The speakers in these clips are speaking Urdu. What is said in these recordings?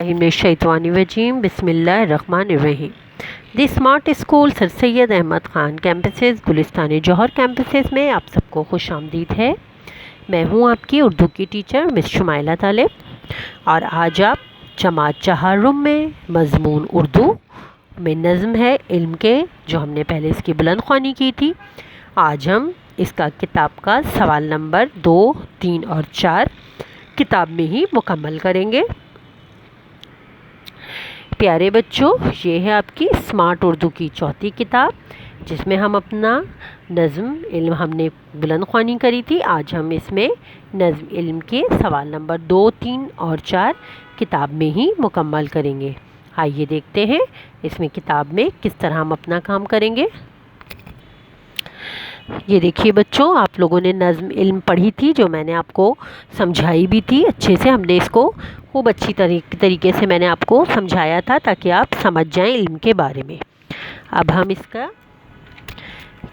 الشیطانirrajیم بسم اللہ الرحمن الرحیم۔ دی اسمارٹ اسکول سر سید احمد خان کیمپسز گلستان جوہر کیمپسز میں آپ سب کو خوش آمدید ہے۔ میں ہوں آپ کی اردو کی ٹیچر مس شمائلہ طالب، اور آج آپ جماعت چہارم میں مضمون اردو میں نظم ہے علم کے، جو ہم نے پہلے اس کی بلند خوانی کی تھی۔ آج ہم اس کا کتاب کا سوال نمبر 2، 3 اور 4 کتاب میں ہی مکمل کریں گے۔ پیارے بچوں، یہ ہے آپ کی اسمارٹ اردو کی چوتھی کتاب، جس میں ہم اپنا نظم علم ہم نے بلند خوانی کری تھی۔ آج ہم اس میں نظم علم کے سوال نمبر 2، 3 اور 4 کتاب میں ہی مکمل کریں گے۔ آئیے دیکھتے ہیں اس میں کتاب میں کس طرح ہم اپنا کام کریں گے۔ یہ دیکھیے بچوں، آپ لوگوں نے نظم علم پڑھی تھی، جو میں نے آپ کو سمجھائی بھی تھی اچھے سے۔ ہم نے اس کو خوب اچھی طریقے سے میں نے آپ کو سمجھایا تھا، تاکہ آپ سمجھ جائیں علم کے بارے میں۔ اب ہم اس کا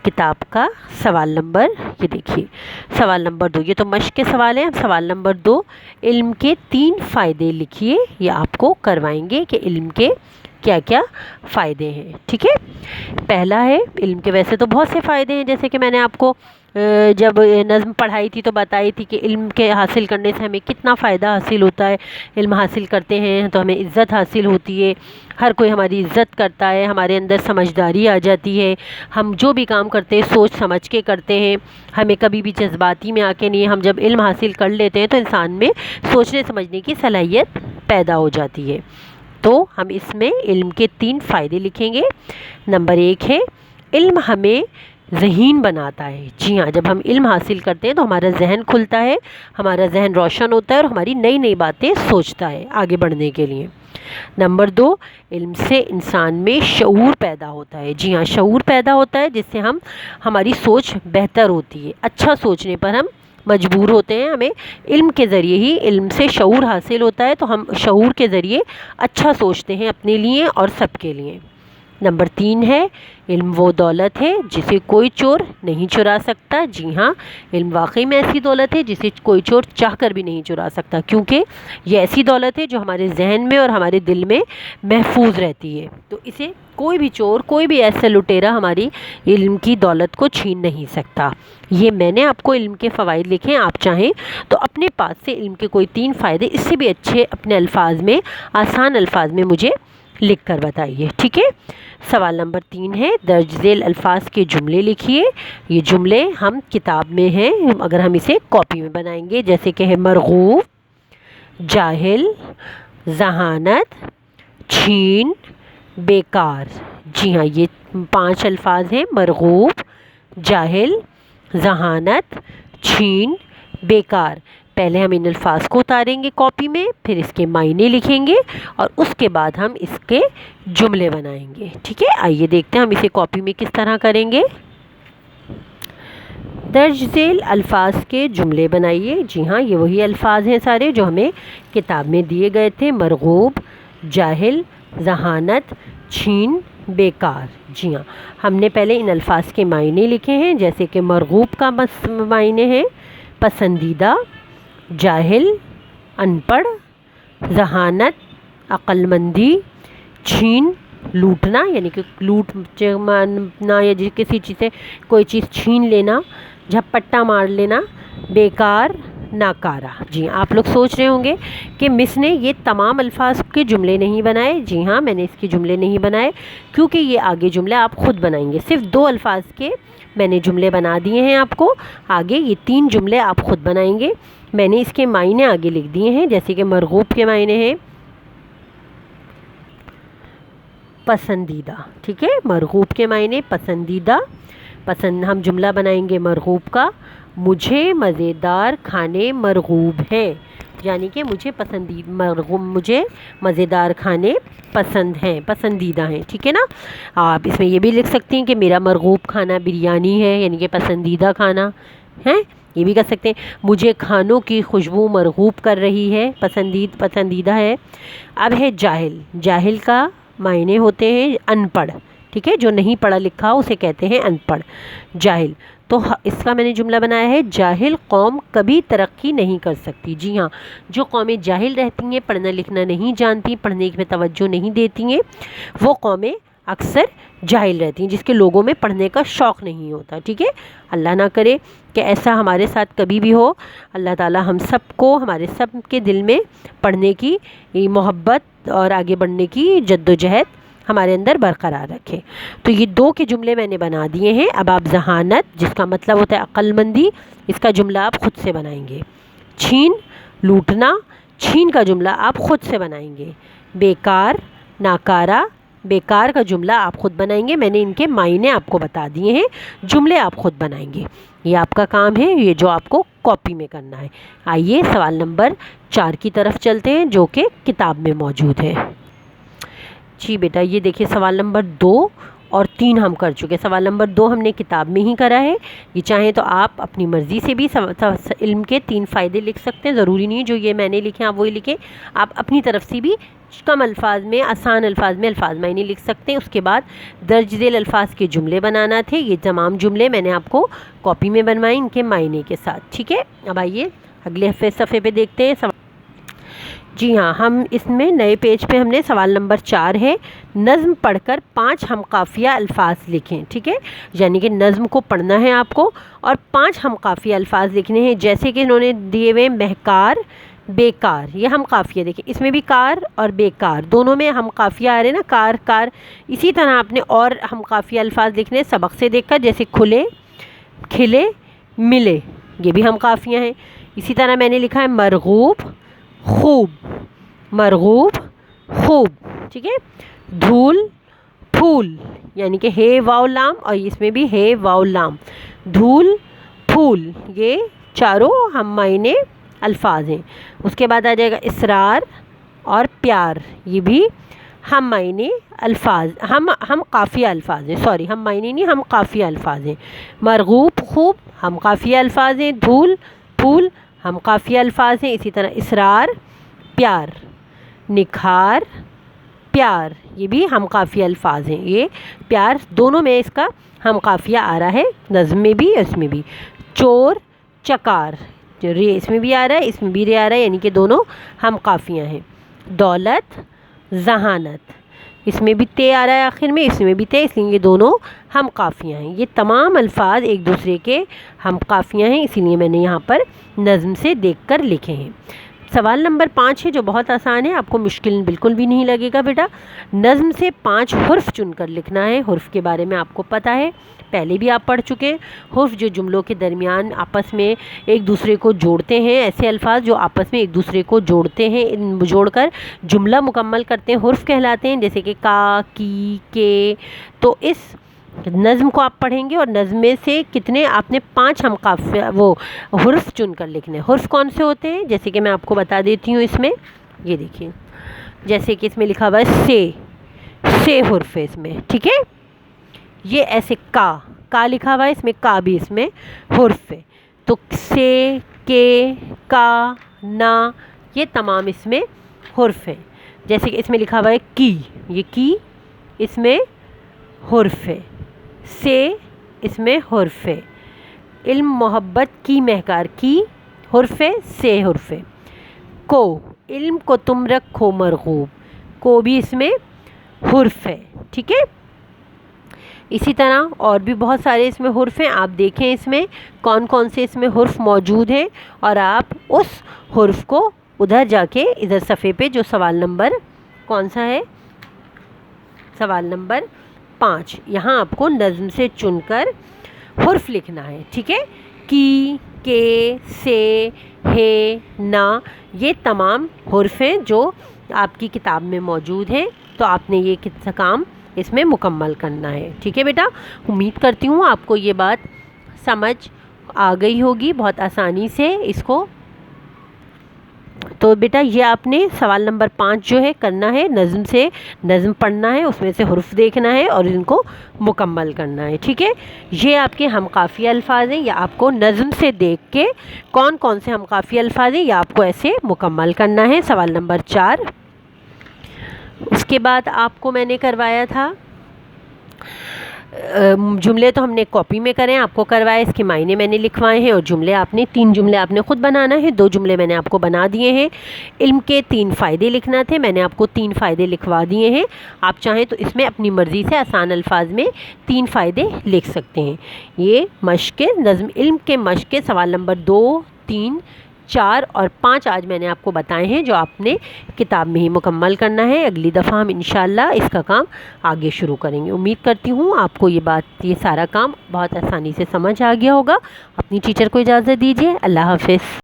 کتاب کا سوال نمبر، یہ دیکھیے سوال نمبر 2، یہ تو مشق کے سوال ہیں۔ سوال نمبر 2، علم کے 3 فائدے لکھیے۔ یہ آپ کو کروائیں گے کہ علم کے کیا کیا فائدے ہیں، ٹھیک ہے۔ پہلا ہے علم کے، ویسے تو بہت سے فائدے ہیں، جیسے کہ میں نے آپ کو جب نظم پڑھائی تھی تو بتائی تھی کہ علم کے حاصل کرنے سے ہمیں کتنا فائدہ حاصل ہوتا ہے۔ علم حاصل کرتے ہیں تو ہمیں عزت حاصل ہوتی ہے، ہر کوئی ہماری عزت کرتا ہے، ہمارے اندر سمجھداری آ جاتی ہے، ہم جو بھی کام کرتے ہیں سوچ سمجھ کے کرتے ہیں، ہمیں کبھی بھی جذباتی میں آ کے نہیں۔ ہم جب علم حاصل کر لیتے ہیں تو انسان میں سوچنے سمجھنے کی صلاحیت پیدا ہو جاتی ہے۔ تو ہم اس میں علم کے 3 فائدے لکھیں گے۔ نمبر 1 ہے، علم ہمیں ذہین بناتا ہے۔ جی ہاں، جب ہم علم حاصل کرتے ہیں تو ہمارا ذہن کھلتا ہے، ہمارا ذہن روشن ہوتا ہے، اور ہماری نئی نئی باتیں سوچتا ہے آگے بڑھنے کے لیے۔ نمبر 2، علم سے انسان میں شعور پیدا ہوتا ہے۔ جی ہاں، شعور پیدا ہوتا ہے، جس سے ہماری سوچ بہتر ہوتی ہے، اچھا سوچنے پر ہم مجبور ہوتے ہیں۔ ہمیں علم کے ذریعے ہی علم سے شعور حاصل ہوتا ہے، تو ہم شعور کے ذریعے اچھا سوچتے ہیں اپنے لیے اور سب کے لیے۔ نمبر 3 ہے، علم وہ دولت ہے جسے کوئی چور نہیں چرا سکتا۔ جی ہاں، علم واقعی میں ایسی دولت ہے جسے کوئی چور چاہ کر بھی نہیں چرا سکتا، کیونکہ یہ ایسی دولت ہے جو ہمارے ذہن میں اور ہمارے دل میں محفوظ رہتی ہے۔ تو اسے کوئی بھی چور، کوئی بھی ایسا لٹیرا ہماری علم کی دولت کو چھین نہیں سکتا۔ یہ میں نے آپ کو علم کے فوائد لکھے ہیں، آپ چاہیں تو اپنے پاس سے علم کے کوئی 3 فائدے اس سے بھی اچھے اپنے الفاظ میں، آسان الفاظ میں مجھے لکھ کر بتائیے، ٹھیک ہے۔ سوال نمبر 3 ہے، درج ذیل الفاظ کے جملے لکھیے۔ یہ جملے ہم کتاب میں ہیں، اگر ہم اسے کاپی میں بنائیں گے، جیسے کہ ہے مرغوب، جاہل، ذہانت، چھین، بیکار۔ جی ہاں، یہ 5 الفاظ ہیں، مرغوب، جاہل، ذہانت، چھین، بیکار۔ پہلے ہم ان الفاظ کو اتاریں گے کاپی میں، پھر اس کے معنی لکھیں گے، اور اس کے بعد ہم اس کے جملے بنائیں گے، ٹھیک ہے۔ آئیے دیکھتے ہیں ہم اسے کاپی میں کس طرح کریں گے۔ درج ذیل الفاظ کے جملے بنائیے۔ جی ہاں، یہ وہی الفاظ ہیں سارے جو ہمیں کتاب میں دیے گئے تھے، مرغوب، جاہل، ذہانت، چھین، بیکار۔ جی ہاں، ہم نے پہلے ان الفاظ کے معنی لکھے ہیں، جیسے کہ مرغوب کا معنی ہے پسندیدہ، جاہل ان پڑھ، ذہانت عقل مندی، چھین لوٹنا، یعنی کہ لوٹنا یا کسی چیز سے کوئی چیز چھین لینا، جھپٹا مار لینا، بیکار ناکارہ۔ جی آپ لوگ سوچ رہے ہوں گے کہ مس نے یہ تمام الفاظ کے جملے نہیں بنائے۔ جی ہاں، میں نے اس کے جملے نہیں بنائے، کیونکہ یہ آگے جملے آپ خود بنائیں گے۔ صرف 2 الفاظ کے میں نے جملے بنا دیے ہیں آپ کو، آگے یہ 3 جملے آپ خود بنائیں گے۔ میں نے اس کے معنی آگے لکھ دیے ہیں، جیسے کہ مرغوب کے معنی ہیں پسندیدہ، ٹھیک ہے۔ مرغوب کے معنی پسندیدہ، ہم جملہ بنائیں گے مرغوب کا، مجھے مزیدار کھانے مرغوب ہیں، یعنی کہ مجھے مزیدار کھانے پسند ہیں، پسندیدہ ہیں، ٹھیک ہے نا۔ آپ اس میں یہ بھی لکھ سکتی ہیں کہ میرا مرغوب کھانا بریانی ہے، یعنی کہ پسندیدہ کھانا ہے، یہ بھی کر سکتے ہیں۔ مجھے کھانوں کی خوشبو مرغوب کر رہی ہے، پسندیدہ ہے۔ اب ہے جاہل، جاہل کا معنی ہوتے ہیں ان پڑھ، ٹھیک ہے، جو نہیں پڑھا لکھا اسے کہتے ہیں ان پڑھ، جاہل۔ تو اس کا میں نے جملہ بنایا ہے جاہل قوم کبھی ترقی نہیں کر سکتی. جی ہاں، جو قومیں جاہل رہتی ہیں، پڑھنا لکھنا نہیں جانتی، پڑھنے میں توجہ نہیں دیتی ہیں، وہ قومیں اکثر جاہل رہتی ہیں، جس کے لوگوں میں پڑھنے کا شوق نہیں ہوتا. ٹھیک ہے، اللہ نہ کرے کہ ایسا ہمارے ساتھ کبھی بھی ہو. اللہ تعالی ہم سب کو، ہمارے سب کے دل میں پڑھنے کی محبت اور آگے بڑھنے کی جد و جہد ہمارے اندر برقرار رکھے. تو یہ 2 کے جملے میں نے بنا دیے ہیں. اب آپ ذہانت، جس کا مطلب ہوتا ہے عقل مندی، اس کا جملہ آپ خود سے بنائیں گے. چھین، لوٹنا، چھین کا جملہ آپ خود سے بنائیں گے. بیکار، ناکارہ، بیکار کا جملہ آپ خود بنائیں گے. میں نے ان کے معنی آپ کو بتا دیے ہیں، جملے آپ خود بنائیں گے. یہ آپ کا کام ہے، یہ جو آپ کو کاپی میں کرنا ہے. آئیے سوال نمبر 4 کی طرف چلتے ہیں، جو کہ کتاب میں موجود ہے. جی بیٹا، یہ دیکھیے سوال نمبر 2 اور 3 ہم کر چکے. سوال نمبر 2 ہم نے کتاب میں ہی کرا ہے. یہ چاہیں تو آپ اپنی مرضی سے بھی علم کے 3 فائدے لکھ سکتے ہیں. ضروری نہیں جو یہ میں نے لکھے آپ وہی لکھیں. آپ اپنی طرف سے بھی کم الفاظ میں، آسان الفاظ میں الفاظ معنی لکھ سکتے ہیں. اس کے بعد درج ذیل الفاظ کے جملے بنانا تھے. یہ تمام جملے میں نے آپ کو کاپی میں بنوائے ان کے معنی کے ساتھ. ٹھیک ہے، اب آئیے اگلے صفحے پہ دیکھتے ہیں. جی ہاں، ہم اس میں نئے پیج پہ ہم نے سوال نمبر 4 ہے، نظم پڑھ کر 5 ہم قافیہ الفاظ لکھیں. ٹھیک ہے، یعنی کہ نظم کو پڑھنا ہے آپ کو اور 5 ہم قافیہ الفاظ لکھنے ہیں. جیسے کہ انہوں نے دیے ہوئے مہکار، بیکار، یہ ہم قافیہ دیکھیں. اس میں بھی کار اور بیکار دونوں میں ہم قافیہ آ رہے ہیں نا، کار کار. اسی طرح آپ نے اور ہم قافیہ الفاظ لکھنے سبق سے دیکھ کر، جیسے کھلے، کھلے، ملے، یہ بھی ہم قافیہ ہیں. اسی طرح میں نے لکھا ہے مرغوب، خوب، مرغوب، خوب. ٹھیک ہے، دھول، پھول، یعنی کہ ہے واو لام، اور اس میں بھی ہے واو لام. دھول، پھول، یہ چاروں ہم معنی الفاظ ہیں. اس کے بعد آ جائے گا اسرار اور پیار، یہ بھی ہم معنی الفاظ، ہم قافیہ الفاظ ہیں. سوری، ہم معنی نہیں، ہم قافیہ الفاظ ہیں. مرغوب، خوب ہم قافیہ الفاظ ہیں. دھول، پھول ہم قافیہ الفاظ ہیں. اسی طرح اسرار، پیار، نکھار، پیار، یہ بھی ہم قافیہ الفاظ ہیں. یہ پیار دونوں میں اس کا ہم قافیہ آ رہا ہے، نظم میں بھی اس میں بھی. چور، چکار، جو رے اس میں بھی آ رہا ہے، اس میں بھی رے آ رہا ہے، یعنی کہ دونوں ہم قافیہ ہیں. دولت، ذہانت، اس میں بھی تے آ رہا ہے آخر میں، اس میں بھی تے، اس لیے یہ دونوں ہم قافیہ ہیں. یہ تمام الفاظ ایک دوسرے کے ہم قافیہ ہیں، اسی لیے میں نے یہاں پر نظم سے دیکھ کر لکھے ہیں. سوال نمبر 5 ہے، جو بہت آسان ہے، آپ کو مشکل بالکل بھی نہیں لگے گا بیٹا. نظم سے 5 حرف چن کر لکھنا ہے. حرف کے بارے میں آپ کو پتہ ہے، پہلے بھی آپ پڑھ چکے. حرف جو جملوں کے درمیان آپس میں ایک دوسرے کو جوڑتے ہیں، ایسے الفاظ جو آپس میں ایک دوسرے کو جوڑتے ہیں، جوڑ کر جملہ مکمل کرتے ہیں، حرف کہلاتے ہیں. جیسے کہ کا، کی، کے. تو اس نظم کو آپ پڑھیں گے اور نظم میں سے کتنے آپ نے 5 ہم قافیہ وہ حرف چن کر لکھنے. حرف کون سے ہوتے ہیں، جیسے کہ میں آپ کو بتا دیتی ہوں. اس میں یہ دیکھیے، جیسے کہ اس میں لکھا ہوا ہے سے حرف ہے اس میں. ٹھیک ہے، یہ ایسے کا لکھا ہوا ہے، اس میں کا بھی اس میں حرف ہے. تو سے، کے، کا، نا، یہ تمام اس میں حرف ہیں. جیسے کہ اس میں لکھا ہوا ہے کی، یہ کی اس میں حرف ہے. سے اس میں حرف ہے. علم محبت کی مہکار، کی حرف ہے، سے حرف ہے. کو، علم کو تم رکھو مرغوب، کو بھی اس میں حرف ہے. ٹھیک ہے، اسی طرح اور بھی بہت سارے اس میں حرف ہیں. آپ دیکھیں اس میں کون کون سے اس میں حرف موجود ہیں، اور آپ اس حرف کو ادھر جا کے ادھر صفحے پہ جو سوال نمبر کون سا ہے، سوال نمبر 5، یہاں آپ کو نظم سے چن کر حرف لکھنا ہے. ٹھیک ہے، کی، کے، سے، ہے، نا، یہ تمام حرف ہیں جو آپ کی کتاب میں موجود ہیں. تو آپ نے یہ کتنا کام اس میں مکمل کرنا ہے. ٹھیک ہے بیٹا، امید کرتی ہوں آپ کو یہ بات سمجھ آ گئی ہوگی بہت آسانی سے اس کو. تو بیٹا یہ آپ نے سوال نمبر 5 جو ہے کرنا ہے، نظم سے نظم پڑھنا ہے، اس میں سے حرف دیکھنا ہے اور ان کو مکمل کرنا ہے. ٹھیک ہے، یہ آپ کے ہم قافیہ الفاظ ہیں، یا آپ کو نظم سے دیکھ کے کون کون سے ہم قافیہ الفاظ ہیں یا آپ کو ایسے مکمل کرنا ہے. سوال نمبر 4. اس کے بعد آپ کو میں نے کروایا تھا جملے تو ہم نے کاپی میں کریں آپ کو کروائے، اس کے معنی میں نے لکھوائے ہیں، اور جملے آپ نے 3 جملے آپ نے خود بنانا ہے، 2 جملے میں نے آپ کو بنا دیے ہیں۔ علم کے 3 فائدے لکھنا تھے، میں نے آپ کو 3 فائدے لکھوا دیے ہیں۔ آپ چاہیں تو اس میں اپنی مرضی سے آسان الفاظ میں 3 فائدے لکھ سکتے ہیں۔ یہ مشق نظم علم کے مشق کے سوال نمبر 2، 3، 4 اور 5 آج میں نے آپ کو بتائے ہیں، جو آپ نے کتاب میں ہی مکمل کرنا ہے۔ اگلی دفعہ ہم انشاءاللہ اس کا کام آگے شروع کریں گے۔ امید کرتی ہوں آپ کو یہ سارا کام بہت آسانی سے سمجھ آ گیا ہوگا۔ اپنی ٹیچر کو اجازت دیجیے۔ اللہ حافظ۔